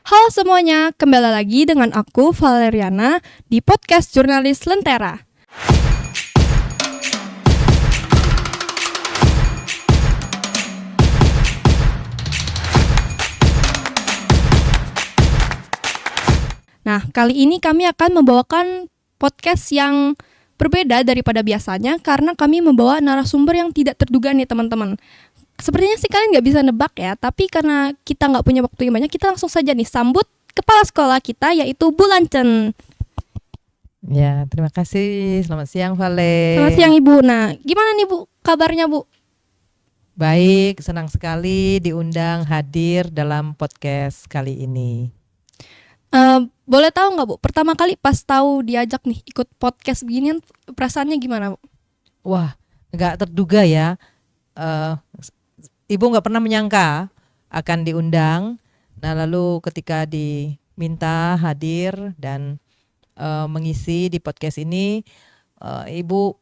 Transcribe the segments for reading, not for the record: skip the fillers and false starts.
Halo semuanya, kembali lagi dengan aku Valeriana di podcast Jurnalis Lentera. Nah, kali ini kami akan membawakan podcast yang berbeda daripada biasanya karena kami membawa narasumber yang tidak terduga nih teman-teman. Sepertinya sih kalian nggak bisa nebak ya, tapi karena kita nggak punya waktu yang banyak, kita langsung saja nih sambut kepala sekolah kita yaitu Bu Lancen. Ya, terima kasih. Selamat siang, Vale. Selamat siang Ibu. Nah, gimana nih Bu kabarnya Bu? Baik, senang sekali diundang hadir dalam podcast kali ini. Boleh tahu nggak Bu, pertama kali pas tahu diajak nih ikut podcast beginian perasaannya gimana Bu? Wah, nggak terduga ya. Ibu nggak pernah menyangka akan diundang. Nah, lalu ketika diminta hadir dan mengisi di podcast ini, Ibu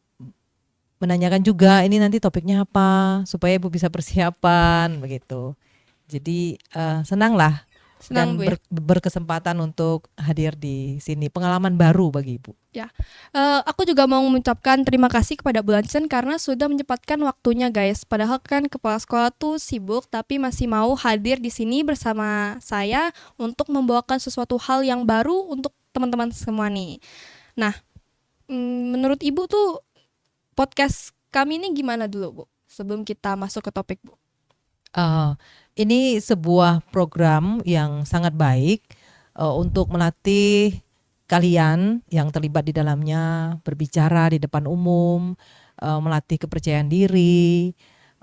menanyakan juga ini nanti topiknya apa supaya Ibu bisa persiapan begitu. Jadi senanglah Senang dan Bu ya? berkesempatan untuk hadir di sini, pengalaman baru bagi Ibu. Aku juga mau mengucapkan terima kasih kepada Bu Lancen karena sudah menyempatkan waktunya guys. Padahal kan kepala sekolah tuh sibuk tapi masih mau hadir di sini bersama saya untuk membawakan sesuatu hal yang baru untuk teman-teman semua nih. Nah, menurut Ibu tuh podcast kami ini gimana dulu Bu? Sebelum kita masuk ke topik Bu. Ini sebuah program yang sangat baik untuk melatih kalian yang terlibat di dalamnya berbicara di depan umum, melatih kepercayaan diri,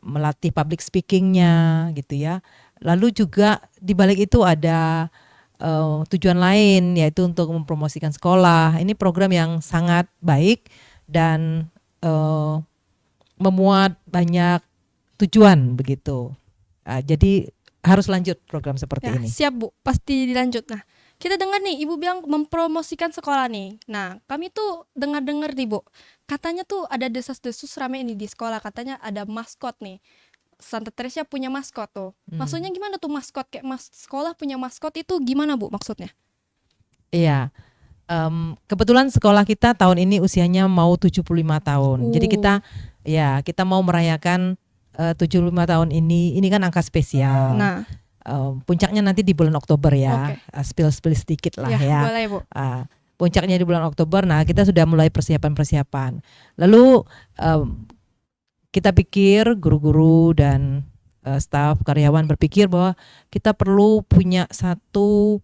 melatih public speakingnya gitu ya. Lalu juga di balik itu ada tujuan lain, yaitu untuk mempromosikan sekolah. Ini program yang sangat baik dan memuat banyak tujuan begitu. Jadi harus lanjut program seperti ini. Siap Bu, pasti dilanjut. Nah, kita dengar nih Ibu bilang mempromosikan sekolah nih. Nah, kami tuh dengar-dengar nih Bu, katanya tuh ada desas-desus rame ini di sekolah, katanya ada maskot nih. Santa Teresa punya maskot tuh. Maksudnya gimana tuh maskot? Kayak sekolah punya maskot itu gimana Bu maksudnya? Iya. Kebetulan sekolah kita tahun ini usianya mau 75 tahun. Jadi kita mau merayakan 75 tahun ini kan angka spesial. Nah, puncaknya nanti di bulan Oktober ya. Spill sedikit lah ya. Boleh Bu. Puncaknya di bulan Oktober. Nah, kita sudah mulai persiapan. Lalu kita pikir, guru-guru dan staf karyawan berpikir bahwa kita perlu punya satu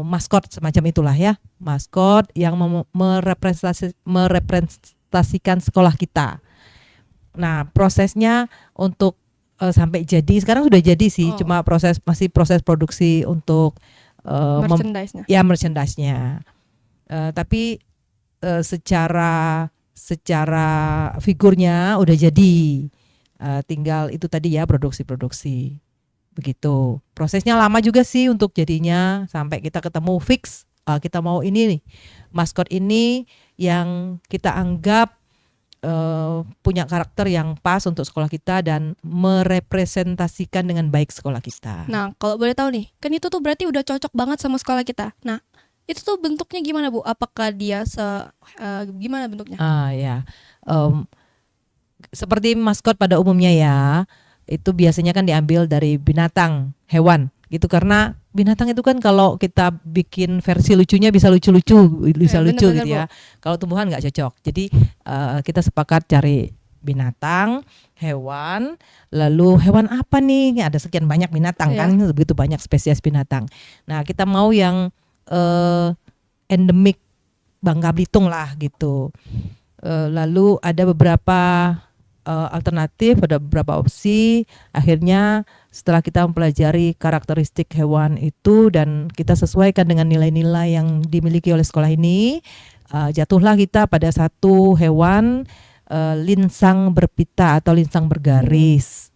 maskot semacam itulah ya, maskot yang merepresentasikan sekolah kita. Nah, prosesnya untuk sampai jadi sekarang sudah jadi sih, cuma masih proses produksi untuk merchandise-nya. Tapi secara figurnya udah jadi. Tinggal itu tadi ya produksi. Begitu. Prosesnya lama juga sih untuk jadinya sampai kita ketemu fix. Kita mau ini nih, maskot ini yang kita anggap punya karakter yang pas untuk sekolah kita dan merepresentasikan dengan baik sekolah kita. Nah, kalau boleh tahu nih, kan itu tuh berarti udah cocok banget sama sekolah kita. Nah, itu tuh bentuknya gimana Bu? Apakah dia gimana bentuknya? Seperti maskot pada umumnya ya, itu biasanya kan diambil dari binatang, hewan gitu, karena binatang itu kan kalau kita bikin versi lucunya bisa lucu gitu ya. Kalau tumbuhan nggak cocok. Jadi kita sepakat cari binatang, hewan. Lalu hewan apa nih? Ada sekian banyak binatang kan, begitu banyak spesies binatang. Nah, kita mau yang endemik Bangka Belitung lah gitu. Lalu ada beberapa alternatif, ada beberapa opsi. Akhirnya setelah kita mempelajari karakteristik hewan itu dan kita sesuaikan dengan nilai-nilai yang dimiliki oleh sekolah ini, jatuhlah kita pada satu hewan linsang berpita atau linsang bergaris.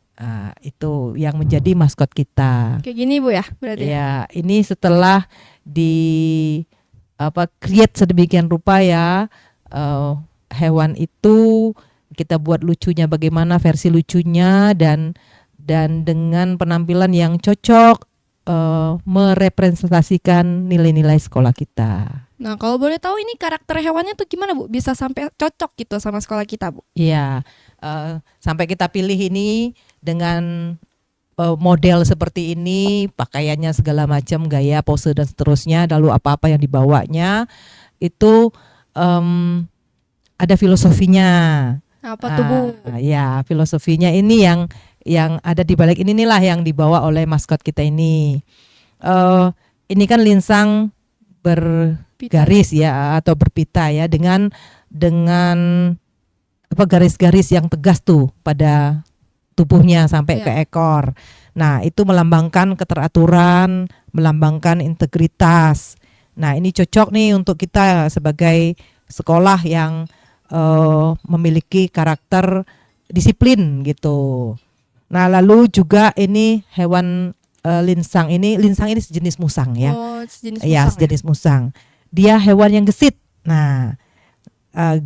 Itu yang menjadi maskot kita. Kayak gini Bu ya berarti? Ya, ini setelah create sedemikian rupa ya, hewan itu kita buat lucunya bagaimana, versi lucunya dan dengan penampilan yang cocok merepresentasikan nilai-nilai sekolah kita. Nah, kalau boleh tahu ini karakter hewannya tuh gimana, Bu? Bisa sampai cocok gitu sama sekolah kita, Bu? Iya, sampai kita pilih ini dengan model seperti ini, pakaiannya segala macam, gaya, pose dan seterusnya, lalu apa-apa yang dibawanya itu ada filosofinya. Apa tuh, Bu? Ya, filosofinya ini yang ada di balik ini inilah yang dibawa oleh maskot kita ini. Ini kan linsang bergaris ya atau berpita ya dengan apa garis-garis yang tegas tuh pada tubuhnya sampai ke ekor. Nah, itu melambangkan keteraturan, melambangkan integritas. Nah, ini cocok nih untuk kita sebagai sekolah yang memiliki karakter disiplin gitu. Nah, lalu juga ini hewan linsang ini sejenis musang ya. Oh, sejenis Ya, musang. sejenis musang. Dia hewan yang gesit. Nah,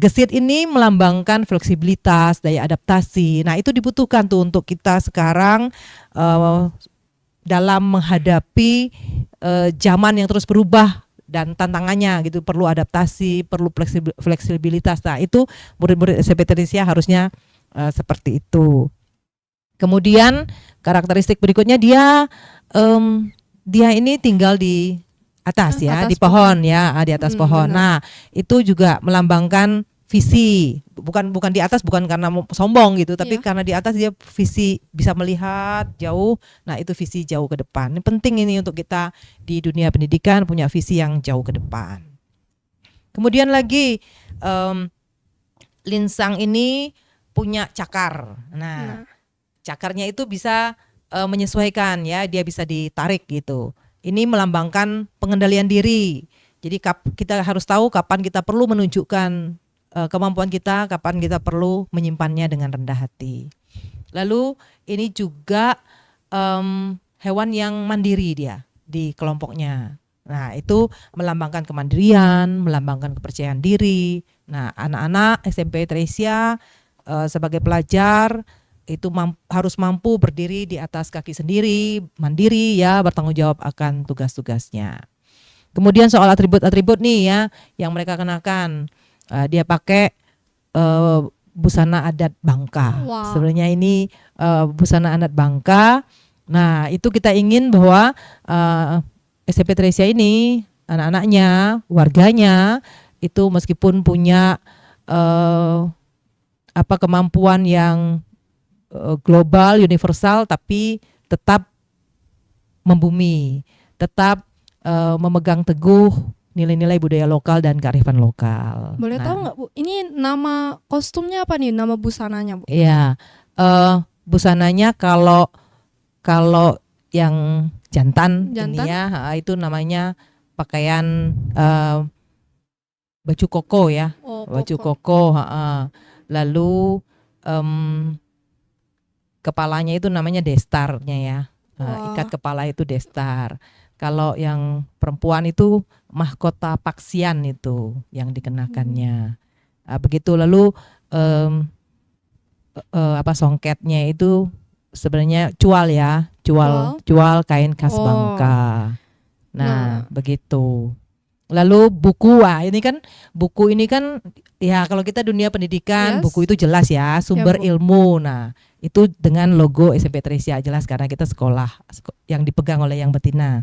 gesit ini melambangkan fleksibilitas, daya adaptasi. Nah, itu dibutuhkan tuh untuk kita sekarang dalam menghadapi zaman yang terus berubah dan tantangannya gitu, perlu adaptasi, perlu fleksibilitas. Nah, itu murid-murid SMP Teresia harusnya seperti itu. Kemudian karakteristik berikutnya dia ini tinggal di atas ya, di pohon ya, di atas pohon. Nah, itu juga melambangkan visi. Bukan di atas bukan karena sombong gitu, tapi karena di atas dia visi, bisa melihat jauh. Nah, itu visi jauh ke depan. Ini penting ini untuk kita di dunia pendidikan punya visi yang jauh ke depan. Kemudian lagi linsang ini punya cakar. Nah, cakarnya itu bisa menyesuaikan ya, dia bisa ditarik gitu. Ini melambangkan pengendalian diri. Jadi kita harus tahu kapan kita perlu menunjukkan kemampuan kita, kapan kita perlu menyimpannya dengan rendah hati. Lalu ini juga hewan yang mandiri dia di kelompoknya. Nah, itu melambangkan kemandirian, melambangkan kepercayaan diri. Nah, anak-anak SMP Teresia sebagai pelajar itu harus mampu berdiri di atas kaki sendiri, mandiri ya, bertanggung jawab akan tugas-tugasnya. Kemudian soal atribut-atribut nih ya yang mereka kenakan, dia pakai busana adat Bangka. Wow. Sebenarnya ini busana adat Bangka. Nah, itu kita ingin bahwa SMP Teresia ini anak-anaknya, warganya itu meskipun punya kemampuan yang global, universal, tapi tetap membumi, tetap memegang teguh nilai-nilai budaya lokal dan kearifan lokal. Boleh tahu nggak, Bu? Ini nama kostumnya apa nih? Nama busananya, Bu? Iya, busananya kalau yang jantan ini ya, itu namanya pakaian baju koko ya, baju koko. Lalu kepalanya itu namanya destarnya ya, ikat kepala itu destar. Kalau yang perempuan itu mahkota paksian itu yang dikenakannya. Begitu. Lalu songketnya itu sebenarnya cual ya, cual kain khas Bangka. Nah, begitu. Lalu buku, buku ini kan ya kalau kita dunia pendidikan, buku itu jelas ya, sumber ilmu. Nah, itu dengan logo SMP Teresia jelas karena kita sekolah yang dipegang oleh yang betina.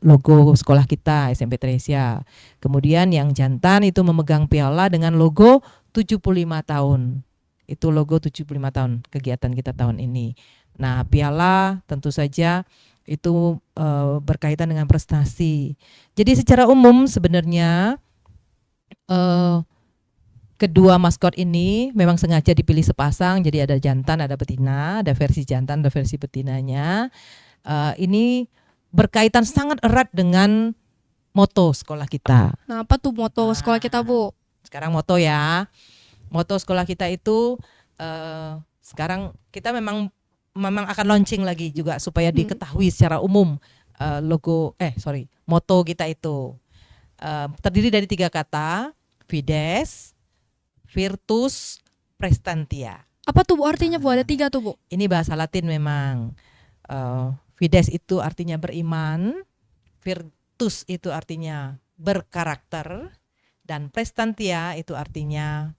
Logo sekolah kita SMP Teresia. Kemudian yang jantan itu memegang piala dengan logo 75 tahun. Itu logo 75 tahun kegiatan kita tahun ini. Nah, piala tentu saja itu berkaitan dengan prestasi. Jadi secara umum sebenarnya kedua maskot ini memang sengaja dipilih sepasang. Jadi ada jantan, ada betina, ada versi jantan, ada versi betinanya. Ini berkaitan sangat erat dengan moto sekolah kita. Nah, apa tuh moto sekolah kita, Bu? Sekarang moto ya. Moto sekolah kita itu sekarang kita memang akan launching lagi juga supaya diketahui secara umum moto kita itu terdiri dari 3 kata, Fides, Virtus, Prestantia. Apa tuh, Bu, artinya, Bu? Ada 3 tuh, Bu. Ini bahasa Latin memang. Fides itu artinya beriman, virtus itu artinya berkarakter, dan prestantia itu artinya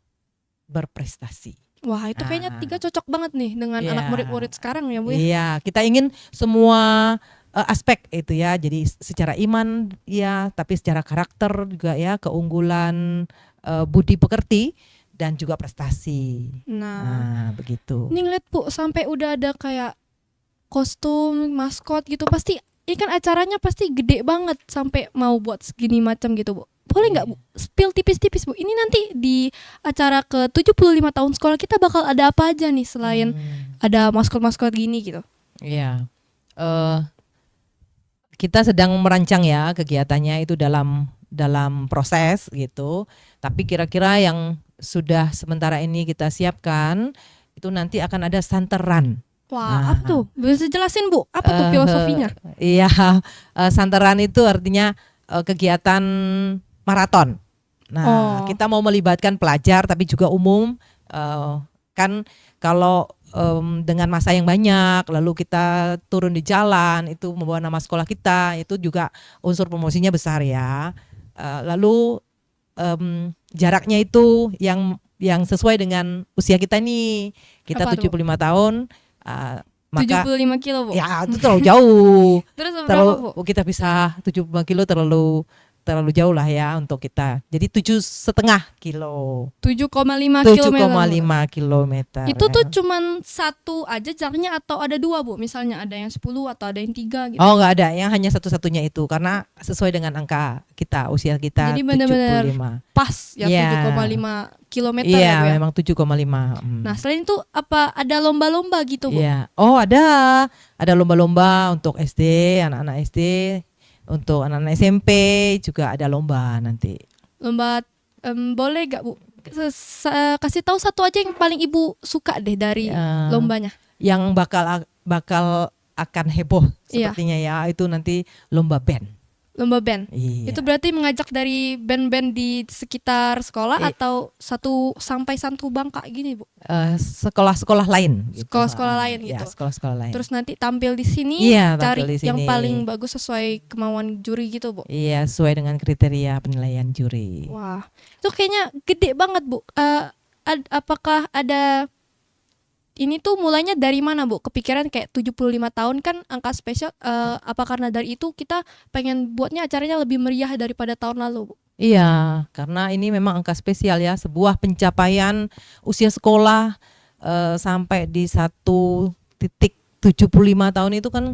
berprestasi. Wah, itu kayaknya 3 cocok banget nih dengan anak Iya. murid-murid sekarang ya, Bu ya. Iya, kita ingin semua aspek itu ya. Jadi secara iman ya, tapi secara karakter juga ya, keunggulan, budi pekerti dan juga prestasi. Nah, Nah, begitu. ini ngeliat Bu, sampai udah ada kayak kostum, maskot gitu. Pasti ini kan acaranya pasti gede banget sampai mau buat segini macam gitu, Bu. Boleh nggak Bu, spill tipis-tipis Bu, ini nanti di acara ke 75 tahun sekolah kita bakal ada apa aja nih selain ada maskot-maskot gini gitu. Iya. Kita sedang merancang ya kegiatannya itu dalam proses gitu. Tapi kira-kira yang sudah sementara ini kita siapkan itu nanti akan ada santeran. Wah, apa tuh? Bisa jelasin Bu, apa tuh filosofinya? Iya, santeran itu artinya kegiatan maraton. Nah, kita mau melibatkan pelajar tapi juga umum. Kan kalau dengan masa yang banyak, lalu kita turun di jalan, itu membawa nama sekolah kita, itu juga unsur promosinya besar ya. Lalu jaraknya itu yang sesuai dengan usia kita nih. Kita Apa 75 tahun. Maka 75 kilo Bu. ya itu terlalu jauh. Terus berapa Bu? Kita bisa 75 kilo terlalu jauh lah ya untuk kita. Jadi 7,5 kilo. 7,5 7,5 kilometer. Itu tuh cuman satu aja jaraknya atau ada 2 Bu? Misalnya ada yang 10 atau ada yang 3 gitu. Oh, nggak ada, yang hanya satu-satunya itu karena sesuai dengan angka kita, usia kita. Jadi benar-benar 75. Pas ya, Iya. 7,5 kilometer Iya, ya Bu ya. memang 7,5. Nah, selain itu apa ada lomba-lomba gitu Bu? Iya. Oh, ada lomba-lomba untuk SD, anak-anak SD, untuk anak-anak SMP juga ada lomba nanti. Lomba boleh gak Bu? Kasih tahu satu aja yang paling Ibu suka deh dari lombanya. Yang bakal akan heboh Iya. sepertinya ya, itu nanti lomba band. Lomba band. Iya. Itu berarti mengajak dari band-band di sekitar sekolah atau sampai satu bangka gini Bu? Sekolah-sekolah lain. Gitu. Sekolah-sekolah lain Ya, gitu. sekolah-sekolah lain. Terus nanti tampil di sini, Iya, cari tampil di yang sini. paling bagus sesuai kemauan juri gitu Bu. Iya, sesuai dengan kriteria penilaian juri. Wah, itu kayaknya gede banget Bu. Apakah ada ini tuh mulainya dari mana Bu? Kepikiran kayak 75 tahun kan angka spesial, apa karena dari itu kita pengen buatnya acaranya lebih meriah daripada tahun lalu Bu? Iya, karena ini memang angka spesial ya, sebuah pencapaian usia sekolah sampai di 1,75 tahun itu kan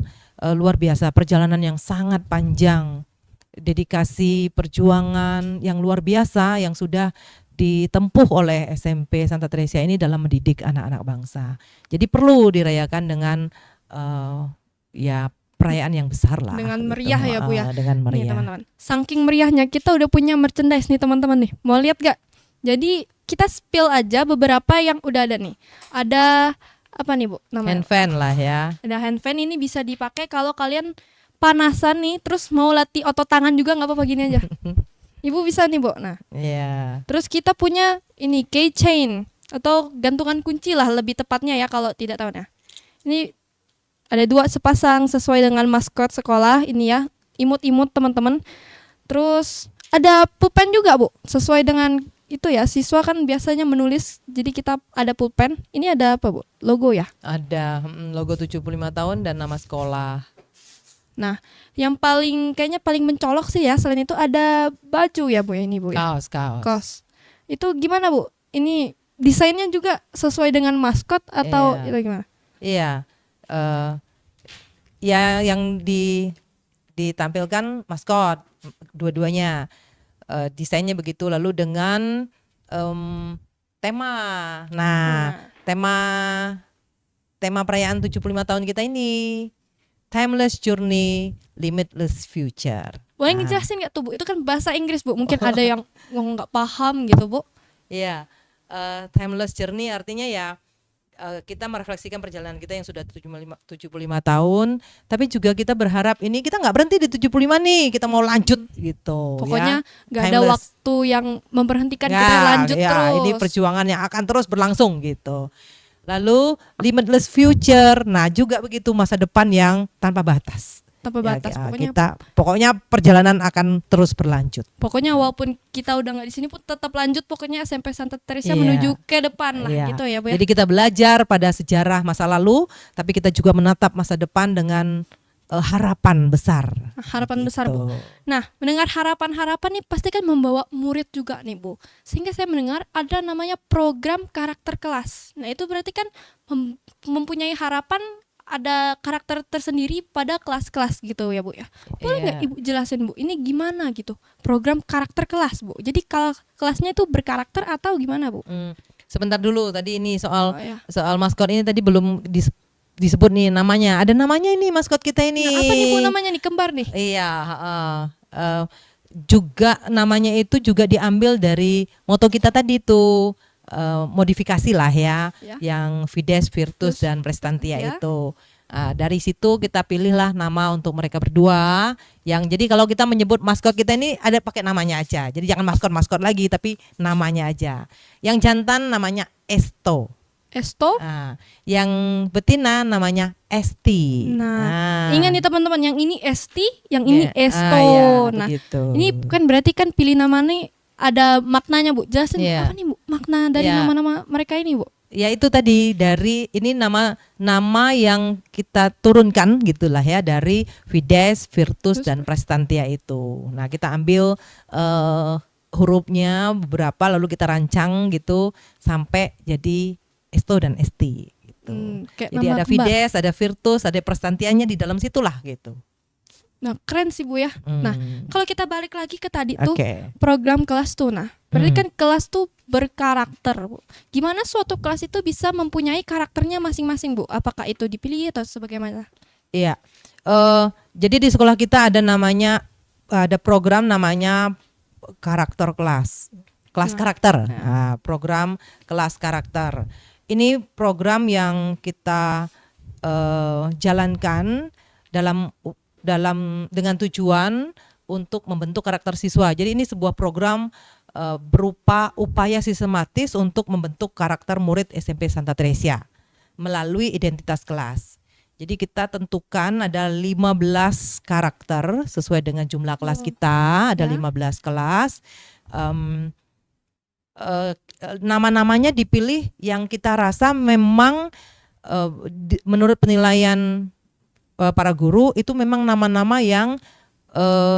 luar biasa, perjalanan yang sangat panjang, dedikasi perjuangan yang luar biasa yang sudah ditempuh oleh SMP Santa Teresia ini dalam mendidik anak-anak bangsa. Jadi perlu dirayakan dengan ya perayaan yang besar lah. Dengan gitu. meriah ya Bu ya. Dengan Nih meriah. teman-teman, saking meriahnya kita udah punya merchandise nih teman-teman nih. Mau lihat gak? Jadi kita spill aja beberapa yang udah ada nih. Ada apa nih Bu namanya? Hand fan lah ya. Ada hand fan, ini bisa dipakai kalau kalian panasan nih, terus mau latih otot tangan juga nggak apa-apa, gini aja. Ibu bisa nih Bu. Nah, Iya. terus kita punya ini keychain atau gantungan kunci lah lebih tepatnya ya kalau tidak tahu. Nah, ini ada 2 sepasang sesuai dengan maskot sekolah ini ya, imut-imut teman-teman. Terus ada pulpen juga Bu, sesuai dengan itu ya, siswa kan biasanya menulis, jadi kita ada pulpen. Ini ada apa Bu? Logo ya? Ada logo 75 tahun dan nama sekolah. Nah, yang kayaknya paling mencolok sih ya, selain itu ada baju ya Bu ya, ini Bu ya. Kaos. Kos. Itu gimana Bu? Ini desainnya juga sesuai dengan maskot atau Iya. itu gimana? Iya. Ya yang ditampilkan maskot dua-duanya. Desainnya begitu, lalu dengan tema. Nah, tema perayaan 75 tahun kita ini Timeless Journey, Limitless Future. Boleh ngejelasin nggak tuh Bu? Itu kan bahasa Inggris Bu, mungkin ada yang nggak paham gitu Bu. Iya, Timeless Journey artinya ya kita merefleksikan perjalanan kita yang sudah 75 tahun, tapi juga kita berharap ini kita nggak berhenti di 75 nih, kita mau lanjut gitu. Pokoknya nggak ada Timeless. waktu yang memberhentikan Ya, kita lanjut ya, terus. ini perjuangan yang akan terus berlangsung gitu. Lalu limitless future. Nah, juga begitu, masa depan yang tanpa batas. Tanpa Ya, batas. pokoknya perjalanan akan terus berlanjut. Pokoknya walaupun kita udah nggak di sini pun tetap lanjut, pokoknya SMP Santa Teresa Iya. menuju ke depan lah Iya. gitu ya Bu ya. Jadi kita belajar pada sejarah masa lalu, tapi kita juga menatap masa depan dengan harapan besar. Harapan besar Bu. Nah, mendengar harapan-harapan nih pasti kan membawa murid juga nih Bu. Sehingga saya mendengar ada namanya program karakter kelas. Nah, itu berarti kan mempunyai harapan ada karakter tersendiri pada kelas-kelas gitu ya Bu ya. Boleh nggak Ibu jelasin Bu, ini gimana gitu program karakter kelas Bu? Jadi kelasnya itu berkarakter atau gimana Bu? Sebentar dulu, tadi ini soal Oh, ya. soal maskot ini tadi belum disebut nih namanya. Ada namanya ini maskot kita ini. Nah, apa nih Bu namanya nih, kembar nih? Iya, juga namanya itu juga diambil dari moto kita tadi tuh, modifikasi lah ya, yang Fides, Virtus dan Prestantia itu. Dari situ kita pilihlah nama untuk mereka berdua. Yang jadi kalau kita menyebut maskot kita ini ada pakai namanya aja. Jadi jangan maskot lagi, tapi namanya aja. Yang jantan namanya Esto. Yang betina namanya Esti. Nah, ingat nih teman-teman, yang ini Esti, yang ini Esto. Nah, begitu. ini kan berarti kan pilih nama nih ada maknanya Bu. Jelasin apa nih Bu makna dari nama-nama mereka ini Bu? Ya itu tadi, dari ini nama yang kita turunkan gitulah ya, dari Fides, Virtus dan Prestantia itu. Nah, kita ambil hurufnya beberapa lalu kita rancang gitu sampai jadi Esto dan Esti gitu. Jadi ada Fides, ada Virtus, ada Prestantianya di dalam situlah gitu. Nah, keren sih Bu ya. Nah, kalau kita balik lagi ke tadi tuh program kelas tuh. Nah, berarti kan kelas tuh berkarakter Bu. Gimana suatu kelas itu bisa mempunyai karakternya masing-masing Bu? Apakah itu dipilih atau sebagaimana? Iya. Jadi di sekolah kita ada program namanya karakter kelas karakter. Nah, program kelas karakter. Ini program yang kita jalankan dengan tujuan untuk membentuk karakter siswa. Jadi ini sebuah program berupa upaya sistematis untuk membentuk karakter murid SMP Santa Teresa melalui identitas kelas. Jadi kita tentukan ada 15 karakter sesuai dengan jumlah kelas kita, ada 15 kelas. Nama-namanya dipilih yang kita rasa memang menurut penilaian para guru itu memang nama-nama yang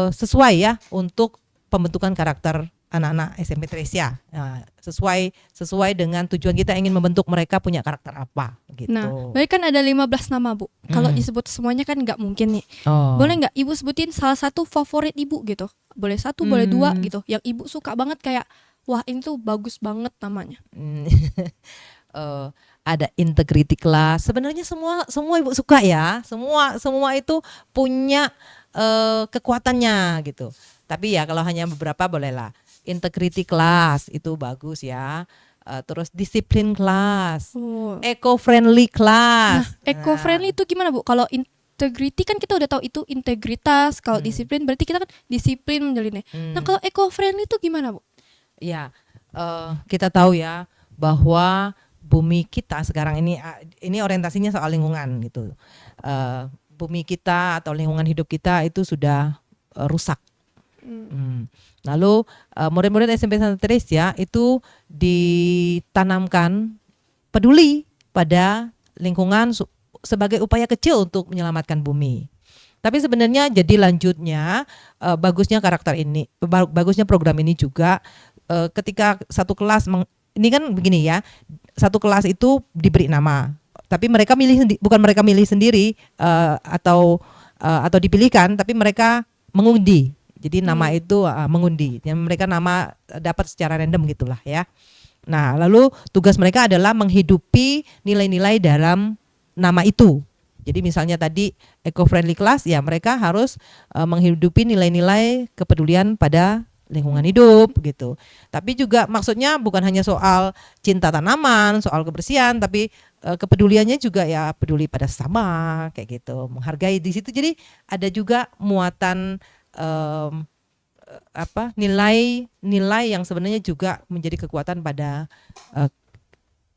sesuai ya untuk pembentukan karakter anak-anak SMP Teresa. Nah, sesuai dengan tujuan kita ingin membentuk mereka punya karakter apa gitu. Nah, baik kan ada 15 nama Bu. Kalau disebut semuanya kan nggak mungkin nih. Boleh nggak Ibu sebutin salah satu favorit Ibu gitu? Boleh satu, boleh dua gitu. Yang Ibu suka banget kayak wah ini tuh bagus banget namanya. Ada integrity class. Sebenarnya semua Ibu suka ya. Semua itu punya kekuatannya gitu. Tapi ya kalau hanya beberapa bolehlah. Integrity class itu bagus ya. Terus disiplin class, eco-friendly class. Nah, eco-friendly itu gimana Bu? Kalau integrity kan kita udah tahu itu integritas. Kalau disiplin berarti kita kan disiplin menjalinnya. Nah, kalau eco-friendly itu gimana Bu? Ya, kita tahu ya bahwa bumi kita sekarang ini orientasinya soal lingkungan gitu. Bumi kita atau lingkungan hidup kita itu sudah rusak. Lalu murid-murid SMP Santa Teresa itu ditanamkan peduli pada lingkungan sebagai upaya kecil untuk menyelamatkan bumi. Tapi sebenarnya jadi lanjutnya bagusnya bagusnya program ini juga ketika satu kelas ini kan begini ya, satu kelas itu diberi nama, tapi mereka bukan mereka milih sendiri atau dipilihkan, tapi mereka mengundi. Jadi nama itu mengundi. Yang mereka nama dapat secara random gitulah ya. Nah, lalu tugas mereka adalah menghidupi nilai-nilai dalam nama itu. Jadi misalnya tadi eco-friendly class, ya mereka harus menghidupi nilai-nilai kepedulian pada lingkungan hidup gitu. Tapi juga maksudnya bukan hanya soal cinta tanaman, soal kebersihan, tapi kepeduliannya juga ya peduli pada sesama kayak gitu, menghargai di situ. Jadi ada juga muatan nilai yang sebenarnya juga menjadi kekuatan pada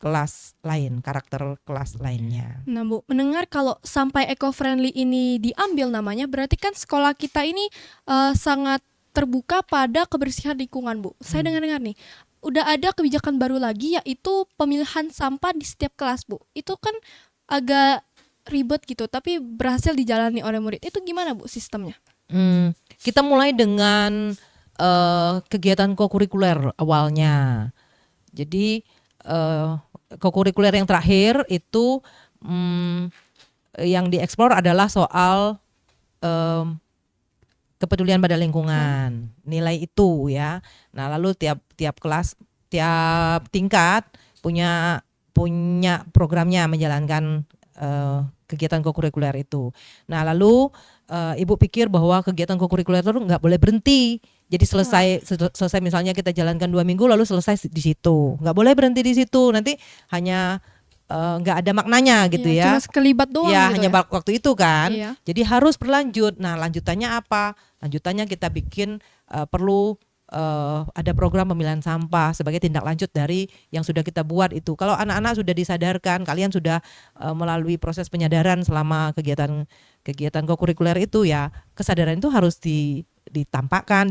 kelas lain, karakter kelas lainnya. Nah Bu, mendengar kalau sampai eco-friendly ini diambil namanya, berarti kan sekolah kita ini sangat terbuka pada kebersihan lingkungan Bu. Saya dengar-dengar nih, udah ada kebijakan baru lagi yaitu pemilihan sampah di setiap kelas Bu. Itu kan agak ribet gitu, tapi berhasil dijalani oleh murid. Itu gimana Bu sistemnya? Kita mulai dengan kegiatan kokurikuler awalnya. Jadi kokurikuler yang terakhir itu yang dieksplor adalah soal kepedulian pada lingkungan, nilai itu ya. Nah, lalu tiap kelas, tiap tingkat punya programnya menjalankan kegiatan kokurikuler itu. Nah, lalu Ibu pikir bahwa kegiatan kokurikuler itu nggak boleh berhenti. Jadi selesai misalnya kita jalankan 2 minggu lalu selesai di situ, nggak boleh berhenti di situ. Nanti hanya nggak ada maknanya gitu ya. Cuma sekelibat doang Ya, gitu hanya waktu itu kan. Iya. Jadi harus berlanjut. Nah, lanjutannya apa? Lanjutannya kita bikin perlu ada program pemilihan sampah sebagai tindak lanjut dari yang sudah kita buat itu. Kalau anak-anak sudah disadarkan, kalian sudah melalui proses penyadaran selama kegiatan kokurikuler itu ya, kesadaran itu harus ditampakkan,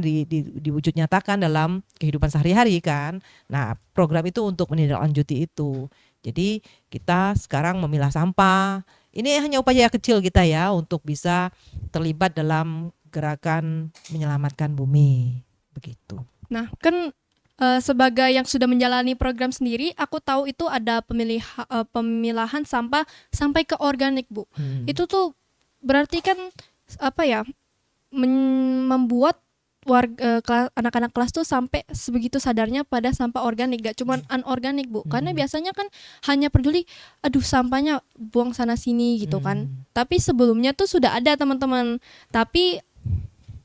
diwujud nyatakan dalam kehidupan sehari-hari kan. Nah, program itu untuk menindaklanjuti itu. Jadi kita sekarang memilah sampah. Ini hanya upaya kecil kita ya untuk bisa terlibat dalam gerakan menyelamatkan bumi. Begitu. Nah, kan sebagai yang sudah menjalani program sendiri, aku tahu itu ada pemilahan sampah sampai ke organik, Bu. Itu tuh berarti kan apa ya? Membuat anak-anak kelas tuh sampai sebegitu sadarnya pada sampah organik, gak cuma anorganik Bu, karena biasanya kan hanya peduli aduh sampahnya buang sana sini gitu kan, tapi sebelumnya tuh sudah ada teman-teman, tapi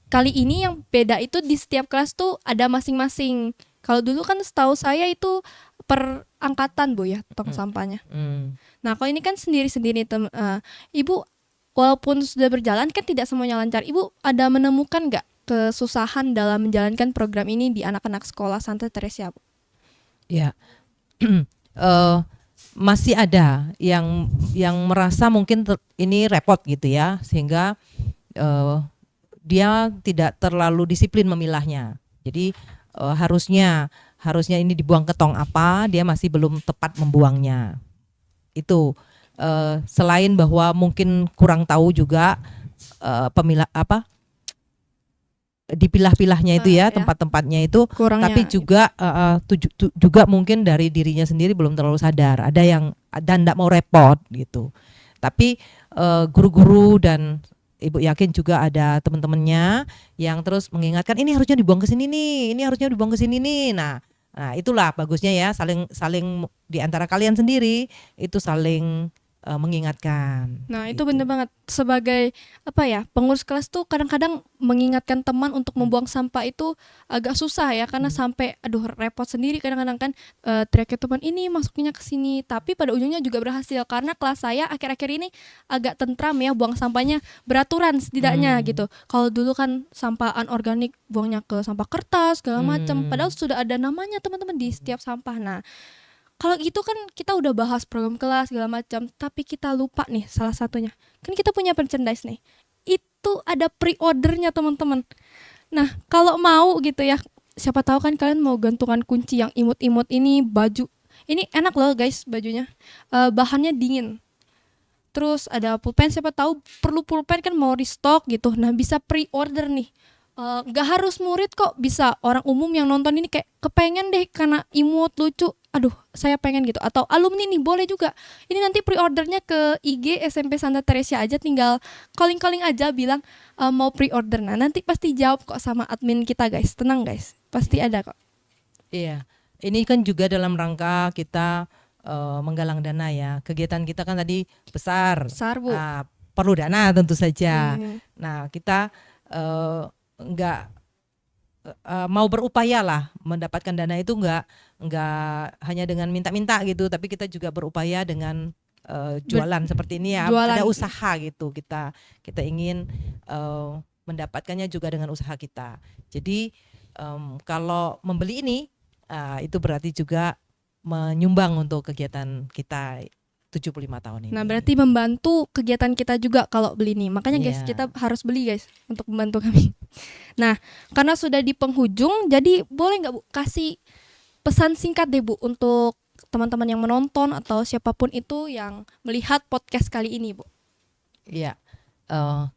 kali ini yang beda itu di setiap kelas tuh ada masing-masing. Kalau dulu kan setahu saya itu per angkatan Bu ya tong sampahnya. Nah kalau ini kan sendiri-sendiri Ibu walaupun sudah berjalan kan tidak semuanya lancar. Ibu ada menemukan nggak kesusahan dalam menjalankan program ini di anak-anak sekolah Santa Teresa, Bu? Ya, masih ada yang merasa mungkin ini repot gitu ya, sehingga dia tidak terlalu disiplin memilahnya. Jadi harusnya ini dibuang ke tong apa, dia masih belum tepat membuangnya. Itu selain bahwa mungkin kurang tahu juga dipilah-pilahnya itu ya, tempat-tempatnya itu kurangnya, tapi juga juga mungkin dari dirinya sendiri belum terlalu sadar. Ada yang dan tidak mau repot gitu. Tapi guru-guru dan Ibu yakin juga ada teman-temannya yang terus mengingatkan ini harusnya dibuang ke sini nih, ini harusnya dibuang ke sini nih. Nah, itulah bagusnya ya, saling di antara kalian sendiri itu saling mengingatkan. Nah itu benar banget, sebagai pengurus kelas tuh kadang-kadang mengingatkan teman untuk membuang sampah itu agak susah ya, karena sampai repot sendiri kadang-kadang kan, teriak teman ini masuknya ke sini, tapi pada ujungnya juga berhasil karena kelas saya akhir-akhir ini agak tentram ya, buang sampahnya beraturan setidaknya gitu. Kalau dulu kan sampah anorganik buangnya ke sampah kertas segala macam, padahal sudah ada namanya teman-teman di setiap sampah. Nah kalau gitu kan kita udah bahas program kelas segala macam, tapi kita lupa nih salah satunya. Kan kita punya merchandise nih. Itu ada pre-ordernya teman-teman. Nah, kalau mau gitu ya, siapa tahu kan kalian mau gantungan kunci yang imut-imut ini, baju. Ini enak loh guys bajunya. Bahannya dingin. Terus ada pulpen, siapa tahu perlu pulpen kan mau restock gitu. Nah, bisa pre-order nih. Gak harus murid kok, bisa orang umum yang nonton ini kayak kepengen deh karena imut, lucu, aduh saya pengen gitu, atau alumni nih boleh juga. Ini nanti pre-ordernya ke IG SMP Santa Teresa aja, tinggal calling aja bilang mau pre-order. Nah nanti pasti jawab kok sama admin kita guys, tenang guys, pasti ada kok. Iya, ini kan juga dalam rangka kita menggalang dana ya. Kegiatan kita kan tadi besar Bu. Perlu dana tentu saja. Nah kita nggak mau berupaya lah mendapatkan dana itu, nggak hanya dengan minta-minta gitu, tapi kita juga berupaya dengan jualan seperti ini ya, ada usaha gitu, kita ingin mendapatkannya juga dengan usaha kita. Jadi kalau membeli ini itu berarti juga menyumbang untuk kegiatan kita 75 tahun ini. Nah, berarti membantu kegiatan kita juga kalau beli nih. Makanya guys, Iya. kita harus beli guys untuk membantu kami. Nah, karena sudah di penghujung, jadi boleh nggak Bu kasih pesan singkat deh Bu untuk teman-teman yang menonton atau siapapun itu yang melihat podcast kali ini Bu. Iya.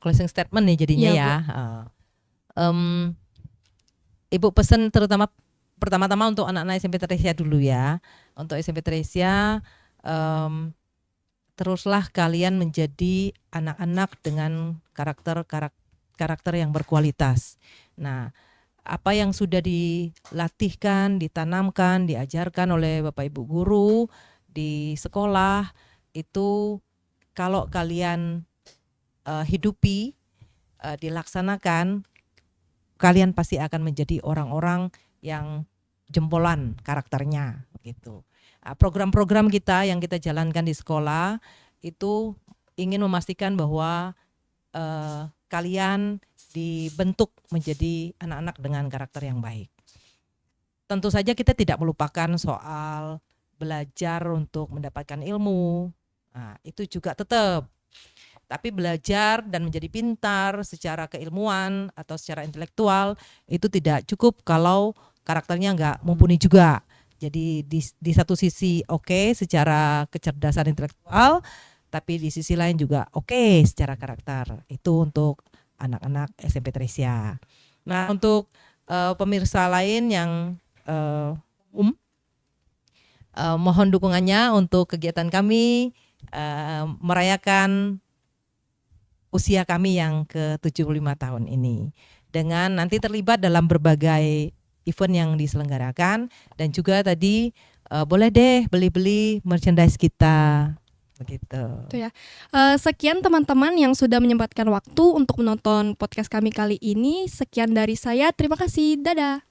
Closing statement nih jadinya Iya, ya. Ibu pesan terutama pertama-tama untuk anak-anak SMP Teresia dulu ya. Untuk SMP Teresia, teruslah kalian menjadi anak-anak dengan karakter yang berkualitas. Nah, apa yang sudah dilatihkan, ditanamkan, diajarkan oleh Bapak Ibu guru di sekolah itu kalau kalian hidupi, dilaksanakan, kalian pasti akan menjadi orang-orang yang jempolan karakternya gitu. Program-program kita yang kita jalankan di sekolah itu ingin memastikan bahwa kalian dibentuk menjadi anak-anak dengan karakter yang baik. Tentu saja kita tidak melupakan soal belajar untuk mendapatkan ilmu. Nah, itu juga tetap. Tapi belajar dan menjadi pintar secara keilmuan atau secara intelektual itu tidak cukup kalau karakternya nggak mumpuni juga. Jadi di satu sisi oke secara kecerdasan intelektual, tapi di sisi lain juga oke secara karakter. Itu untuk anak-anak SMP Teresia. Nah, untuk pemirsa lain yang mohon dukungannya untuk kegiatan kami merayakan usia kami yang ke-75 tahun ini. Dengan nanti terlibat dalam berbagai event yang diselenggarakan dan juga tadi boleh deh beli-beli merchandise kita. Begitu. Itu ya. Sekian teman-teman yang sudah menyempatkan waktu untuk menonton podcast kami kali ini. Sekian dari saya. Terima kasih. Dadah.